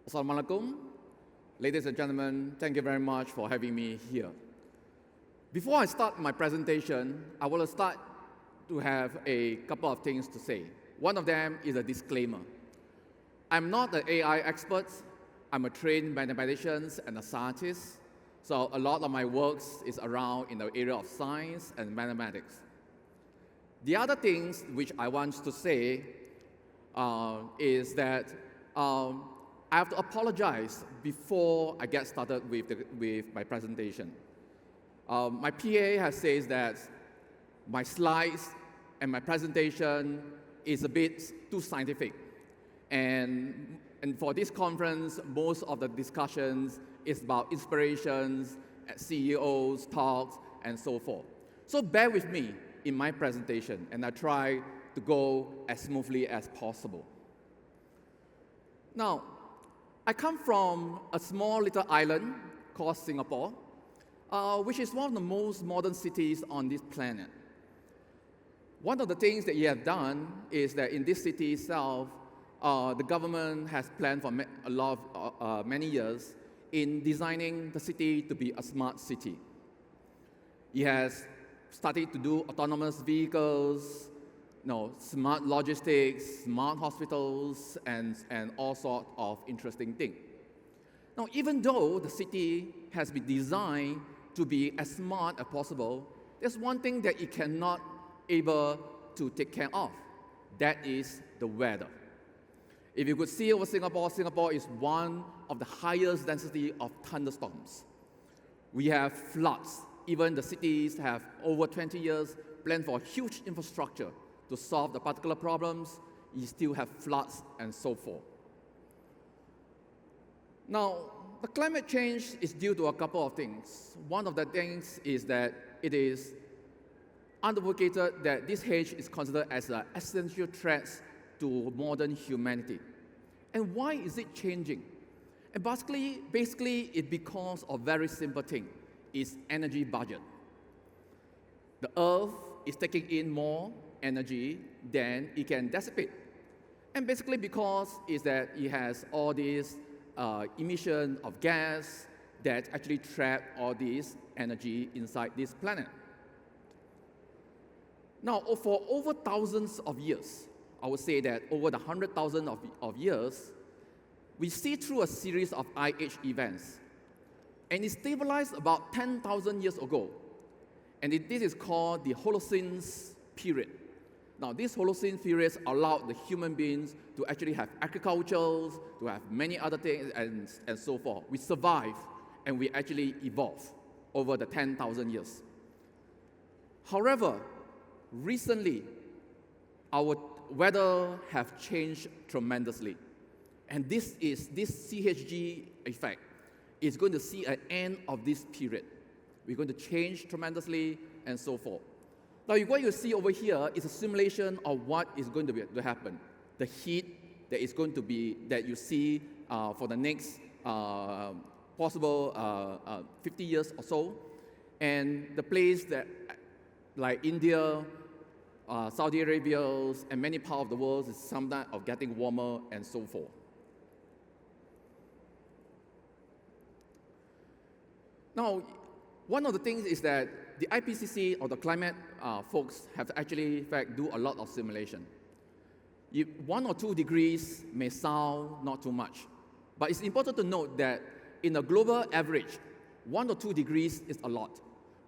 Assalamu alaikum. Ladies and gentlemen, thank you very much for having me here. Before I start my presentation, I want to start to have a couple of things to say. One of them is a disclaimer. I'm not an AI expert. I'm a trained mathematician and a scientist. So a lot of my work is around in the area of science and mathematics. The other things which I want to say is that I have to apologize before I get started with my presentation. My PA has said that my slides and my presentation is a bit too scientific. And for this conference, most of the discussions is about inspirations, CEOs, talks, and so forth. So bear with me in my presentation, and I try to go as smoothly as possible. Now, I come from a small little island called Singapore, which is one of the most modern cities on this planet. One of the things that we have done is that in this city itself, the government has planned for many years in designing the city to be a smart city. It has started to do autonomous vehicles, smart logistics, smart hospitals, and all sorts of interesting things. Now, even though the city has been designed to be as smart as possible, there's one thing that it cannot able to take care of. That is the weather. If you could see over Singapore, Singapore is one of the highest density of thunderstorms. We have floods. Even the cities have over 20 years planned for huge infrastructure to solve the particular problems. You still have floods and so forth. Now, the climate change is due to a couple of things. One of the things is that it is advocated that this age is considered as an essential threat to modern humanity. And why is it changing? And basically it's because of a very simple thing. It's energy budget. The Earth is taking in more energy than it can dissipate. And basically because is that it has all these emission of gas that actually trap all this energy inside this planet. Now, for over thousands of years, I would say that over the 100,000 of years, we see through a series of ice events. And it stabilized about 10,000 years ago. And this is called the Holocene period. Now, these Holocene periods allowed the human beings to actually have agriculture, to have many other things, and so forth. We survived, and we actually evolved over the 10,000 years. However, recently, our weather have changed tremendously. And this CHG effect is going to see an end of this period. We're going to change tremendously and so forth. Now, what you see over here is a simulation of what is going to happen. The heat that is going to be, that you see for the next possible 50 years or so. And the place that, like India, Saudi Arabia, and many parts of the world is sometimes of getting warmer and so forth. Now, one of the things is that the IPCC or the climate folks have actually, in fact, do a lot of simulation. 1 or 2 degrees may sound not too much, but it's important to note that in a global average, 1 or 2 degrees is a lot,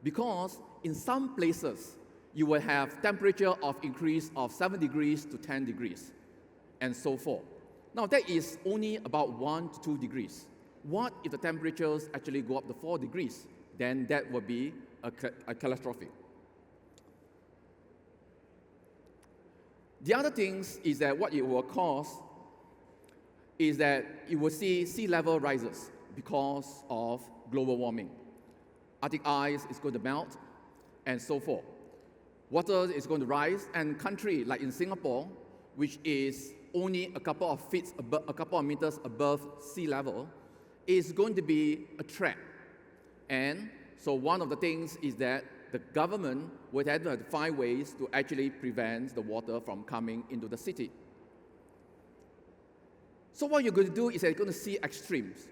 because in some places, you will have temperature of increase of 7 degrees to 10 degrees, and so forth. Now, that is only about 1 to 2 degrees. What if the temperatures actually go up to 4 degrees? Then that would be a catastrophic. The other things is that what it will cause is that you will see sea level rises because of global warming. Arctic ice is going to melt, and so forth. Water is going to rise, and country like in Singapore, which is only a couple of meters above sea level, is going to be a threat. And so one of the things is that the government would have to find ways to actually prevent the water from coming into the city. So what you're going to do is you're going to see extremes.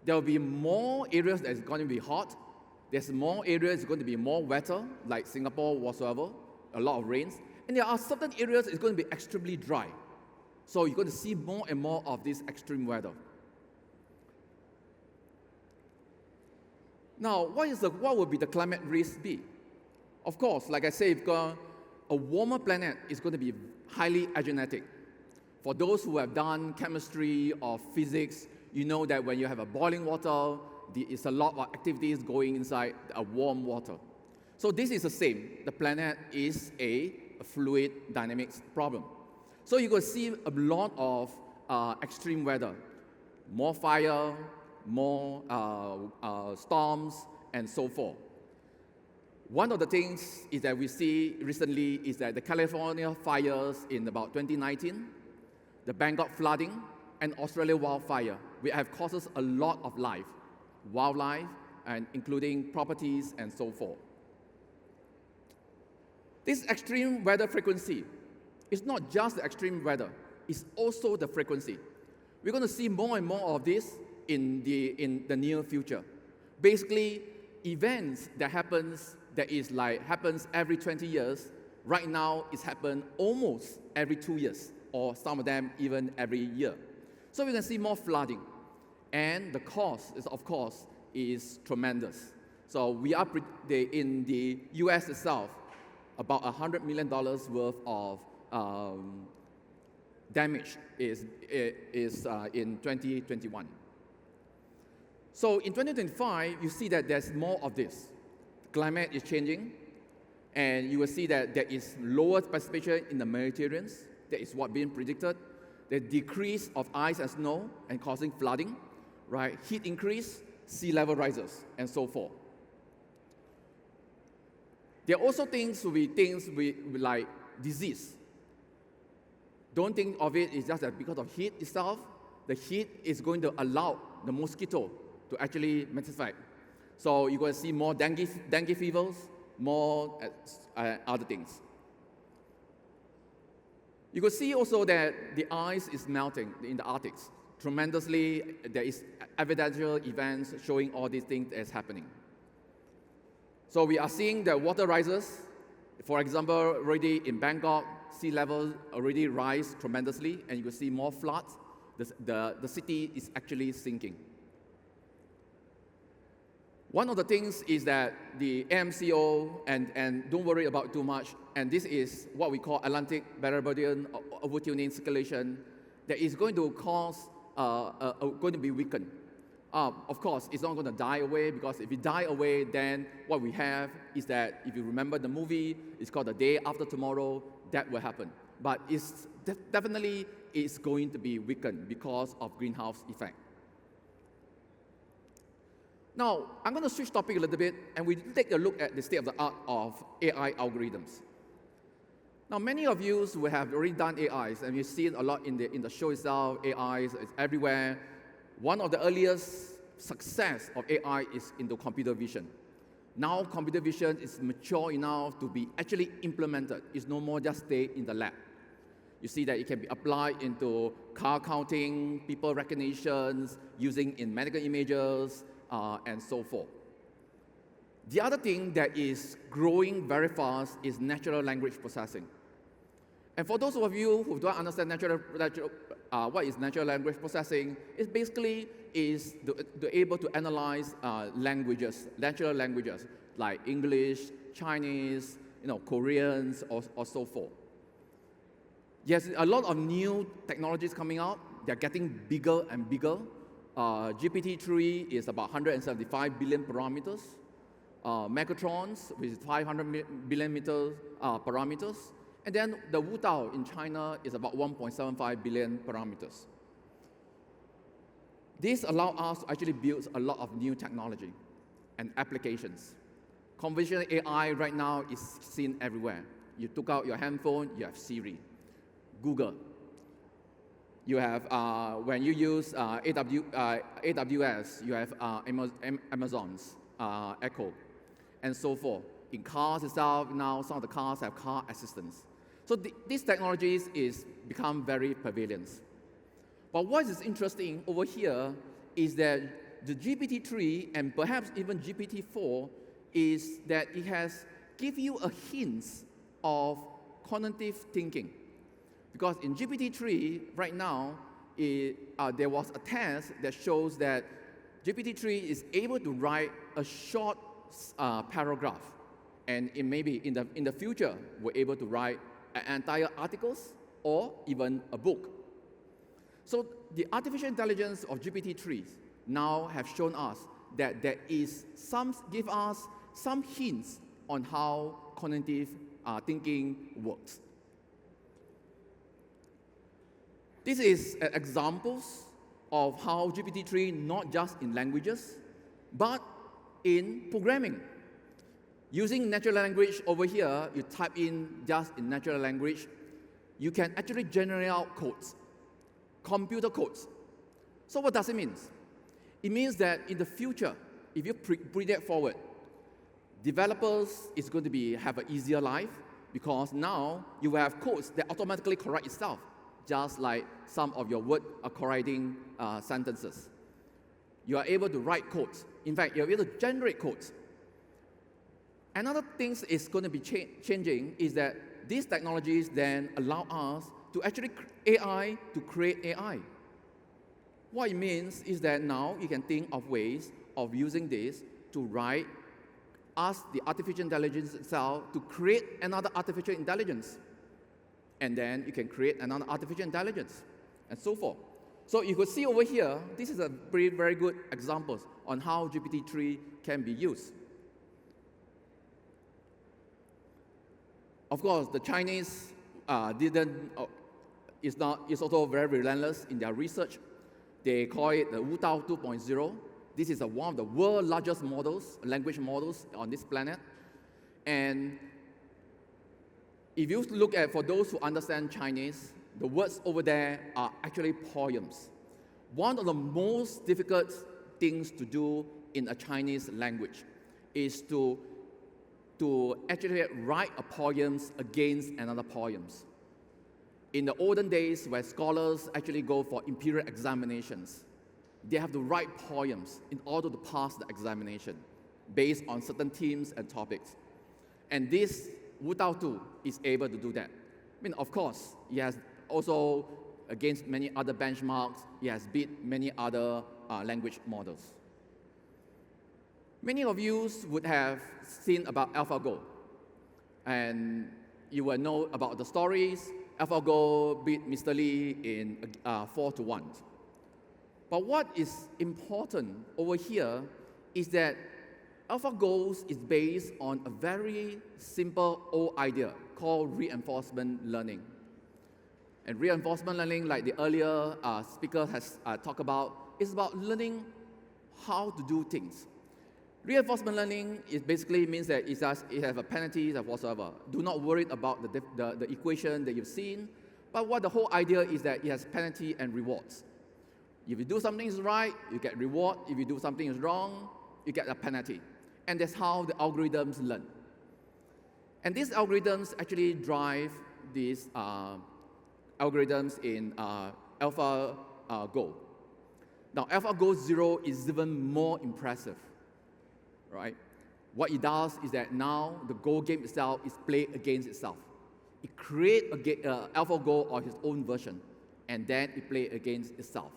There will be more areas that is going to be hot. There's more areas that's going to be more wetter, like Singapore whatsoever, a lot of rains. And there are certain areas it's going to be extremely dry. So you're going to see more and more of this extreme weather. Now, what would be the climate risk be? Of course, like I said, a warmer planet is going to be highly agenetic. For those who have done chemistry or physics, you know that when you have a boiling water, there is a lot of activities going inside a warm water. So this is the same. The planet is a fluid dynamics problem. So you're going to see a lot of extreme weather, more fire, more storms, and so forth. One of the things is that we see recently is that the California fires in about 2019, the Bangkok flooding, and Australia wildfire, which have caused a lot of life, wildlife, and including properties and so forth. This extreme weather frequency is not just the extreme weather, it's also the frequency. We're going to see more and more of this in the near future. Basically, events that happens every 20 years, right now it's happened almost every 2 years, or some of them even every year. So we can see more flooding. And the cost is, of course, is tremendous. So we are, in the US itself, about $100 million worth of damage is in 2021. So in 2025, you see that there's more of this. Climate is changing, and you will see that there is lower precipitation in the Mediterranean. That is what being predicted. The decrease of ice and snow and causing flooding, right? Heat increase, sea level rises, and so forth. There are also things like disease. Don't think of it as just that because of heat itself. The heat is going to allow the mosquito to actually multiply. So you're going to see more dengue fevers, more other things. You can see also that the ice is melting in the Arctic tremendously. There is evidential events showing all these things that's happening. So we are seeing that water rises. For example, already in Bangkok, sea level already rise tremendously, and you will see more floods. The city is actually sinking. One of the things is that the AMCO, and don't worry about too much, and this is what we call Atlantic Barrier overtuning circulation, that is going to cause, going to be weakened. Of course, it's not going to die away, because if it die away, then what we have is that, if you remember the movie, it's called The Day After Tomorrow, that will happen. But it's definitely is going to be weakened because of greenhouse effect. Now, I'm going to switch topic a little bit, and we take a look at the state of the art of AI algorithms. Now, many of you will have already done AIs, and you've seen a lot in the show itself. AIs is everywhere. One of the earliest success of AI is into computer vision. Now, computer vision is mature enough to be actually implemented. It's no more just stay in the lab. You see that it can be applied into car counting, people recognitions, using in medical images, and so forth. The other thing that is growing very fast is natural language processing. And for those of you who don't understand what is natural language processing, it basically is to able to analyze languages, natural languages, like English, Chinese, Koreans, or so forth. Yes, a lot of new technologies coming out. They're getting bigger and bigger. GPT-3 is about 175 billion parameters. Megatrons, which is 500 billion parameters. And then the Wutao in China is about 1.75 billion parameters. This allows us to actually build a lot of new technology and applications. Conversational AI right now is seen everywhere. You took out your handphone, you have Siri, Google. You have, when you use AWS, you have Amazon's Echo, and so forth. In cars itself, now some of the cars have car assistance. So these technologies is become very prevalent. But what is interesting over here is that the GPT-3 and perhaps even GPT-4 is that it has give you a hint of cognitive thinking. Because in GPT-3, right now, there was a test that shows that GPT-3 is able to write a short paragraph. And it maybe in the future, we're able to write entire articles or even a book. So the artificial intelligence of GPT-3 now have shown us that there is give us some hints on how cognitive thinking works. This is examples of how GPT-3, not just in languages, but in programming. Using natural language over here, you type in just in natural language, you can actually generate out codes, computer codes. So what does it mean? It means that in the future, if you bring that forward, developers is going to have an easier life because now you will have codes that automatically correct itself, just like some of your word are correcting sentences. You are able to write codes. In fact, you're able to generate codes. Another thing is going to be changing is that these technologies then allow us to actually AI to create AI. What it means is that now you can think of ways of using this to write, ask the artificial intelligence itself to create another artificial intelligence. And then you can create another artificial intelligence, and so forth. So you could see over here, this is a very, very good example on how GPT-3 can be used. Of course, the Chinese is also very relentless in their research. They call it the Wudao 2.0. This is one of the world's largest models, language models on this planet. And if you look at, for those who understand Chinese, the words over there are actually poems. One of the most difficult things to do in a Chinese language is to actually write a poems against another poems. In the olden days, where scholars actually go for imperial examinations, they have to write poems in order to pass the examination based on certain themes and topics. And this Wudao 2 is able to do that. I mean, of course, it has also, against many other benchmarks, it has beat many other language models. Many of you would have seen about AlphaGo, and you will know about the stories. AlphaGo beat Mr. Lee in 4-1. But what is important over here is that AlphaGo is based on a very simple old idea called reinforcement learning. And reinforcement learning, like the earlier speaker has talked about, is about learning how to do things. Reinforcement learning basically means that it has a penalty or whatsoever. Do not worry about the equation that you've seen, but what the whole idea is that it has penalty and rewards. If you do something is right, you get reward. If you do something is wrong, you get a penalty. And that's how the algorithms learn. And these algorithms actually drive these algorithms in AlphaGo. Now, AlphaGo 0 is even more impressive, right? What it does is that now the Go game itself is played against itself. It creates AlphaGo or its own version, and then it plays against itself.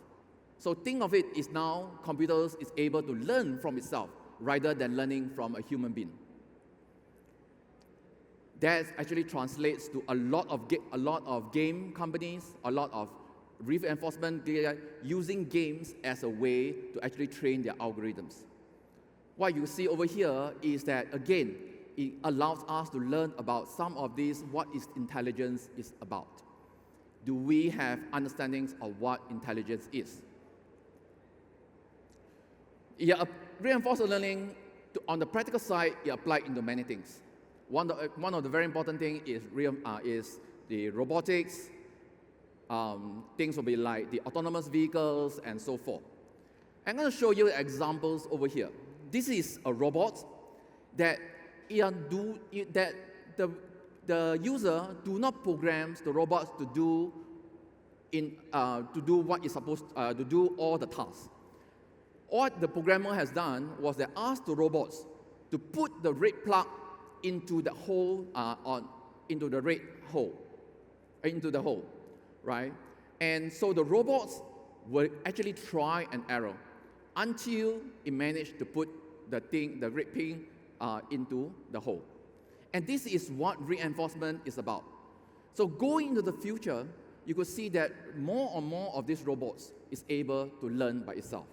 So think of it is now computers is able to learn from itself rather than learning from a human being. That actually translates to a lot of game companies, a lot of reinforcement using games as a way to actually train their algorithms. What you see over here is that, again, it allows us to learn about some of these, what is intelligence is about. Do we have understandings of what intelligence is? Reinforcement learning, on the practical side, it applies into many things. One of the very important things is the robotics. Things will be like the autonomous vehicles and so forth. I'm going to show you examples over here. This is a robot that the user do not program the robots to do to do what it's supposed to do all the tasks. What the programmer has done was they asked the robots to put the red plug into the hole, into the red hole, into the hole, right? And so the robots will actually try and error until it managed to put the red pin into the hole. And this is what reinforcement is about. So going into the future, you could see that more and more of these robots is able to learn by itself.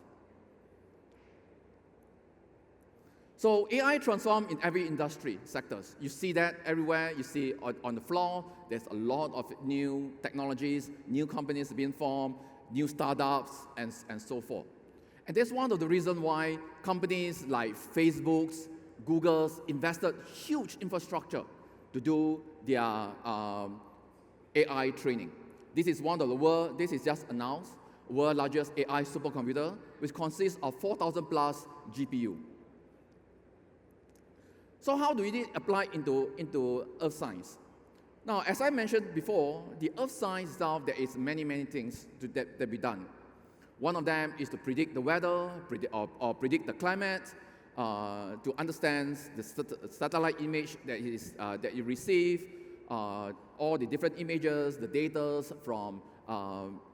So AI transforms in every industry sectors. You see that everywhere. You see on the floor, there's a lot of new technologies, new companies being formed, new startups, and so forth. And that's one of the reasons why companies like Facebook's, Google's invested huge infrastructure to do their AI training. This is this is just announced, world's largest AI supercomputer, which consists of 4,000 plus GPU. So how do we apply into Earth science? Now, as I mentioned before, the Earth science itself, there is many things that be done. One of them is to predict the weather, predict the climate, to understand the satellite image that you receive, all the different images, the data from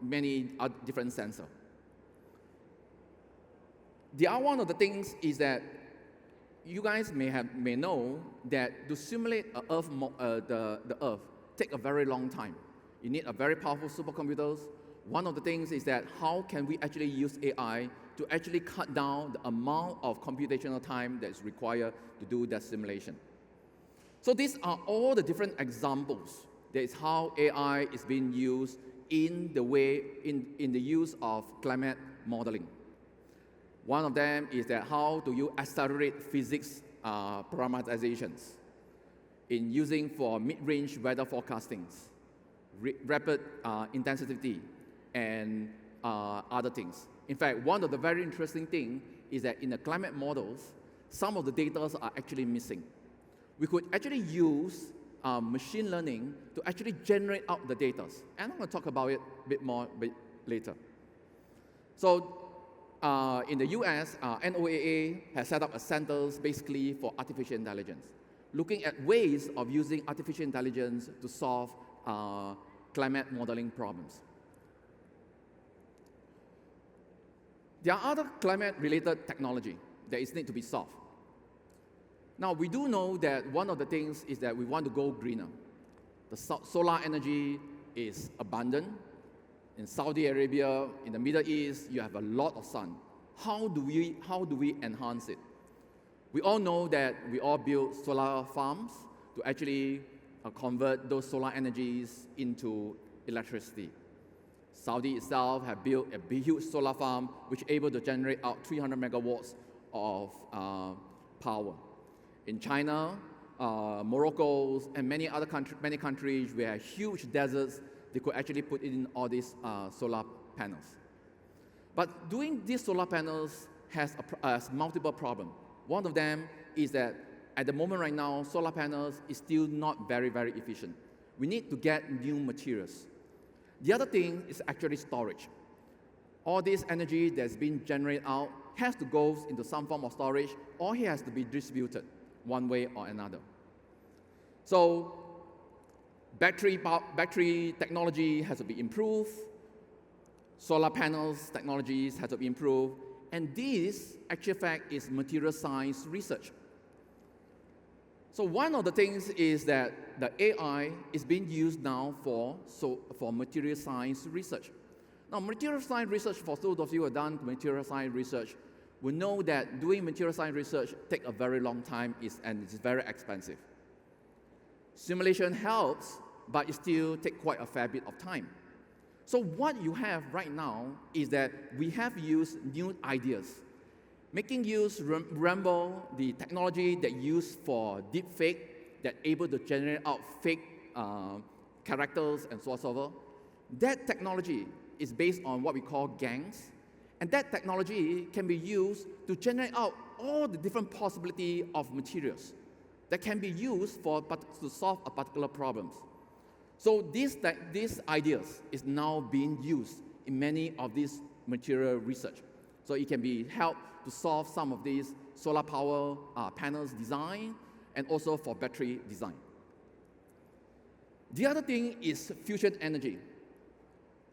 many different sensors. One of the things is that you guys may know that to simulate the Earth take a very long time. You need a very powerful supercomputers. One of the things is that how can we actually use AI to actually cut down the amount of computational time that's required to do that simulation. So these are all the different examples. That is how AI is being used in the use of climate modeling. One of them is that how do you accelerate physics parameterizations in using for mid-range weather forecastings, rapid intensity, and other things. In fact, one of the very interesting things is that in the climate models, some of the data are actually missing. We could actually use machine learning to actually generate out the data. And I'm going to talk about it a bit more later. So in the US, NOAA has set up a centers basically for artificial intelligence, looking at ways of using artificial intelligence to solve climate modeling problems. There are other climate-related technology that is need to be solved. Now, we do know that one of the things is that we want to go greener. The solar energy is abundant. In Saudi Arabia, in the Middle East, you have a lot of sun. How do we enhance it? We all know that we all build solar farms to actually convert those solar energies into electricity. Saudi itself have built a huge solar farm which is able to generate out 300 megawatts of power. In China, Morocco, and many countries where huge deserts, they could actually put in all these solar panels. But doing these solar panels has multiple problems. One of them is that at the moment right now, solar panels is still not very efficient. We need to get new materials. The other thing is actually storage. All this energy that's been generated out has to go into some form of storage, or it has to be distributed one way or another. So battery technology has to be improved, solar panels technologies have to be improved, and this actual fact is material science research. So one of the things is that the AI is being used now for material science research. Now, material science research, for those of you who have done material science research, will know that doing material science research takes a very long time and it's very expensive. Simulation helps, but it still takes quite a fair bit of time. So what you have right now is that we have used new ideas, making use, remember the technology that used for deep fake, that able to generate out fake characters and so on. That technology is based on what we call gangs, and that technology can be used to generate out all the different possibility of materials that can be used to solve a particular problems. So these ideas is now being used in many of these material research. So it can be help to solve some of these solar power panels design and also for battery design. The other thing is fusion energy.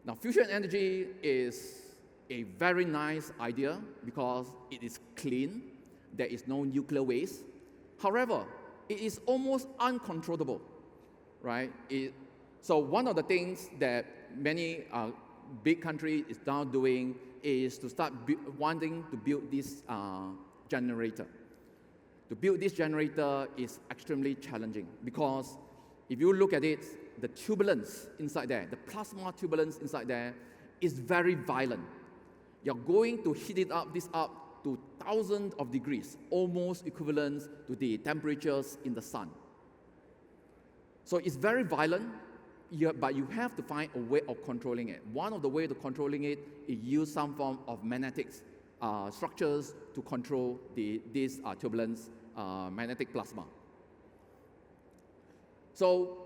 Now, fusion energy is a very nice idea because it is clean, there is no nuclear waste. However, it is almost uncontrollable, right? So one of the things that many big countries is now doing is to start wanting to build this generator. To build this generator is extremely challenging because if you look at it, the turbulence inside there, the plasma turbulence inside there is very violent. You're going to heat this up to thousands of degrees, almost equivalent to the temperatures in the sun. So it's very violent, but you have to find a way of controlling it. One of the ways of controlling it is use some form of magnetic structures to control this turbulence magnetic plasma. So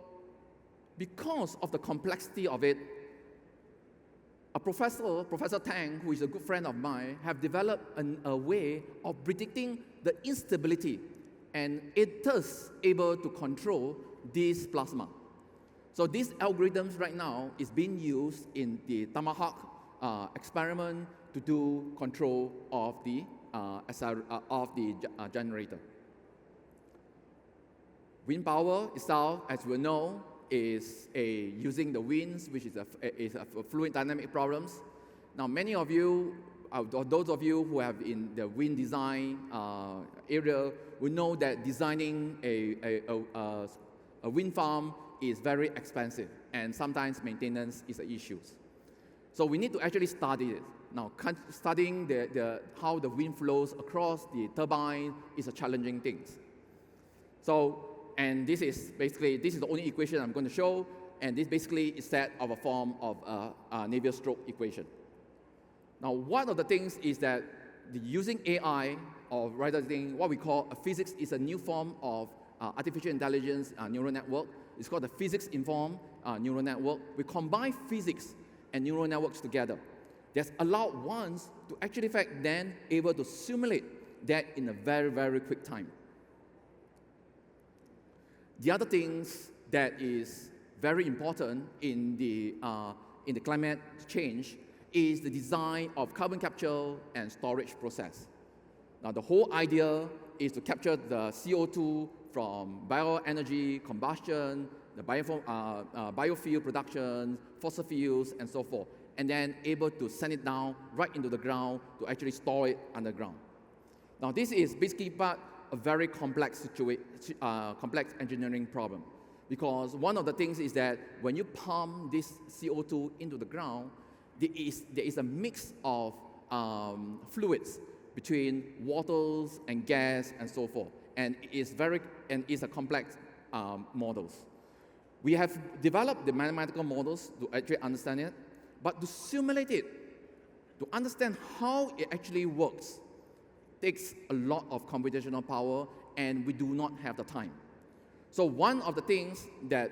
because of the complexity of it, Professor Tang, who is a good friend of mine, have developed a way of predicting the instability, and it is able to control this plasma. So these algorithms right now is being used in the Tomahawk experiment to do control of the generator. Wind power itself, as we know, is using the winds, which is a fluid dynamic problems. Now, many of you, or those of you who have in the wind design area, will know that designing a wind farm is very expensive, and sometimes maintenance is an issue. So we need to actually study it. Now, studying how the wind flows across the turbine is a challenging thing. So, and this is the only equation I'm going to show, and this basically is set of a form of a Navier-Stokes equation. Now, one of the things is that using AI, or rather what we call a physics, is a new form of artificial intelligence neural network. It's called the physics-informed neural network. We combine physics and neural networks together. That's allowed ones to actually, in fact, then able to simulate that in a very, very quick time. The other things that is very important in the climate change is the design of carbon capture and storage process. Now, the whole idea is to capture the CO2 from bioenergy combustion, the biofuel production, fossil fuels, and so forth, and then able to send it down right into the ground to actually store it underground. Now, this is basically but a very complex complex engineering problem, because one of the things is that when you pump this CO2 into the ground, there is a mix of fluids between waters and gas and so forth, and it's a complex models. We have developed the mathematical models to actually understand it, but to simulate it, to understand how it actually works, takes a lot of computational power, and we do not have the time. So one of the things that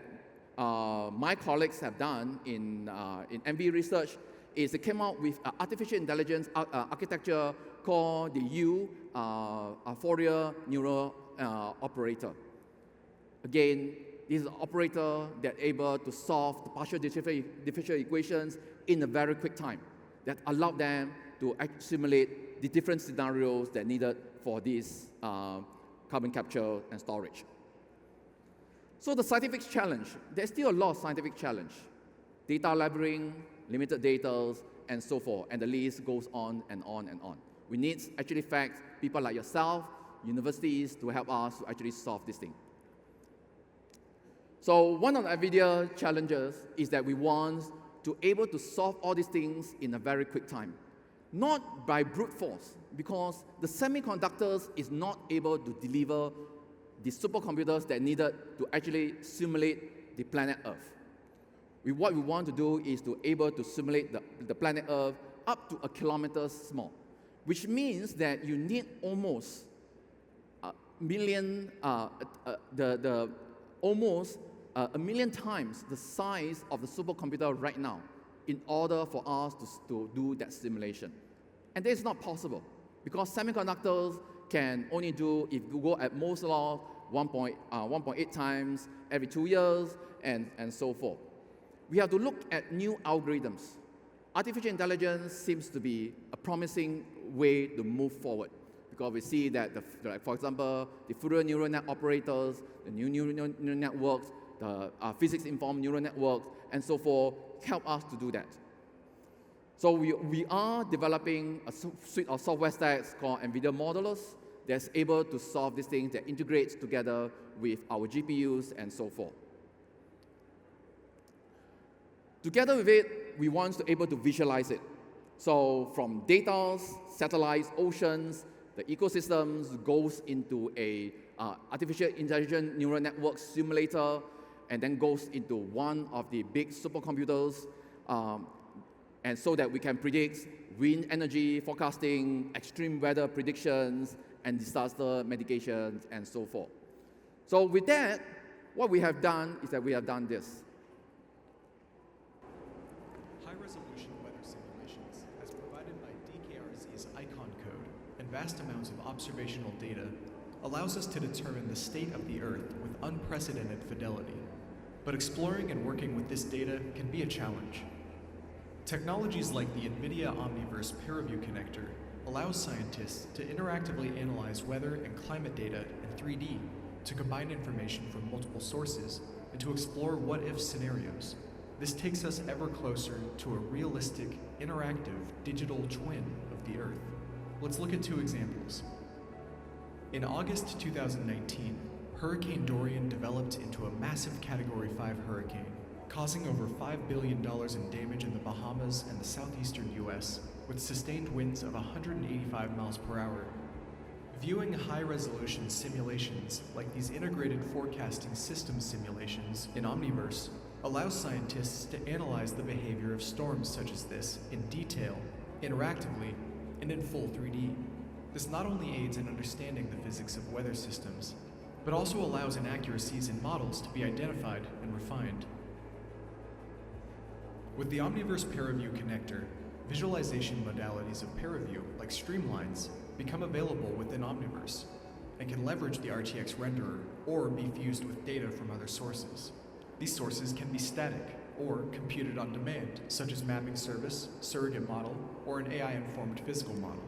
my colleagues have done in MV research is they came out with an artificial intelligence architecture called the Fourier neural operator. Again, this is an operator that able to solve the partial differential equations in a very quick time, that allowed them to simulate the different scenarios that needed for this carbon capture and storage. So the scientific challenge, there's still a lot of scientific challenge. Data labyrinth, limited data, and so forth, and the list goes on and on and on. We need actually fact people like yourself, universities, to help us to actually solve this thing. So one of the NVIDIA challenges is that we want to able to solve all these things in a very quick time. Not by brute force, because the semiconductors is not able to deliver the supercomputers that needed to actually simulate the planet Earth. What we want to do is to able to simulate the planet Earth up to 1 kilometer small, which means that you need almost a million times the size of the supercomputer right now in order for us to do that simulation. And that is not possible because semiconductors can only do, if you go at Moore's law, 1.8 times every 2 years, and so forth. We have to look at new algorithms. Artificial intelligence seems to be a promising way to move forward because we see that, for example, the Fourier neural net operators, the new neural networks, the physics-informed neural networks, and so forth, help us to do that. So we are developing a suite of software stacks called NVIDIA Modelers that's able to solve these things, that integrates together with our GPUs and so forth. Together with it, we want to be able to visualize it. So from data, satellites, oceans, the ecosystems goes into a artificial intelligence neural network simulator, and then goes into one of the big supercomputers, and so that we can predict wind energy forecasting, extreme weather predictions, and disaster mitigations, and so forth. So with that, what we have done is that we have done this. High-resolution weather simulations, as provided by DKRZ's ICON code and vast amounts of observational data, allows us to determine the state of the Earth with unprecedented fidelity. But exploring and working with this data can be a challenge. Technologies like the NVIDIA Omniverse peer-review connector allows scientists to interactively analyze weather and climate data in 3D, to combine information from multiple sources, and to explore what-if scenarios. This takes us ever closer to a realistic, interactive digital twin of the Earth. Let's look at two examples. In August 2019, Hurricane Dorian developed into a massive Category 5 hurricane, causing over $5 billion in damage in the Bahamas and the southeastern US, with sustained winds of 185 miles per hour. Viewing high-resolution simulations like these integrated forecasting system simulations in Omniverse allows scientists to analyze the behavior of storms such as this in detail, interactively, and in full 3D. This not only aids in understanding the physics of weather systems, but also allows inaccuracies in models to be identified and refined. With the Omniverse peer review connector, visualization modalities of peer review, like streamlines, become available within Omniverse and can leverage the RTX renderer or be fused with data from other sources. These sources can be static or computed on demand, such as mapping service, surrogate model, or an AI-informed physical model.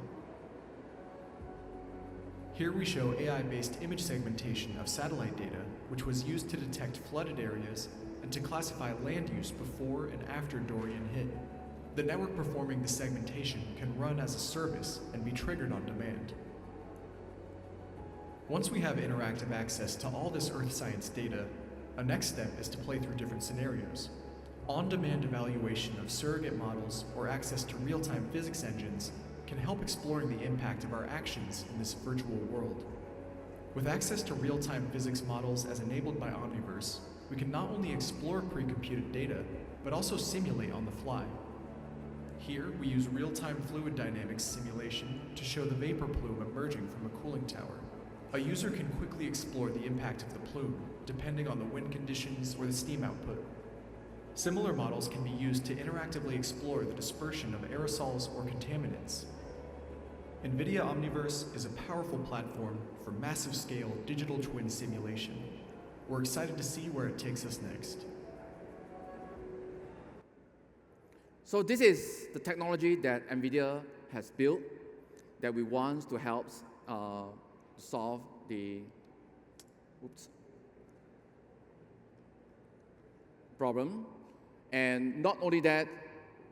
Here we show AI-based image segmentation of satellite data, which was used to detect flooded areas and to classify land use before and after Dorian hit. The network performing the segmentation can run as a service and be triggered on demand. Once we have interactive access to all this Earth science data, a next step is to play through different scenarios. On-demand evaluation of surrogate models or access to real-time physics engines can help exploring the impact of our actions in this virtual world. With access to real-time physics models as enabled by Omniverse, we can not only explore pre-computed data, but also simulate on the fly. Here, we use real-time fluid dynamics simulation to show the vapor plume emerging from a cooling tower. A user can quickly explore the impact of the plume, depending on the wind conditions or the steam output. Similar models can be used to interactively explore the dispersion of aerosols or contaminants. NVIDIA Omniverse is a powerful platform for massive-scale digital twin simulation. We're excited to see where it takes us next. So this is the technology that NVIDIA has built that we want to help solve the problem. And not only that,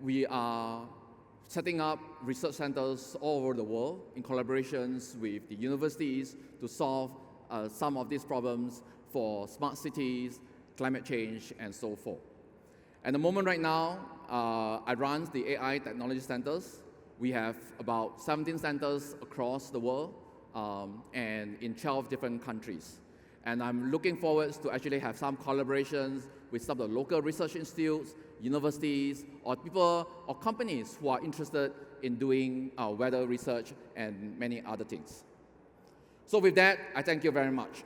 we are setting up research centers all over the world in collaborations with the universities to solve some of these problems for smart cities, climate change, and so forth. At the moment right now, I run the AI technology centers. We have about 17 centers across the world and in 12 different countries. And I'm looking forward to actually have some collaborations with some of the local research institutes, universities, or people or companies who are interested in doing weather research and many other things. So with that, I thank you very much.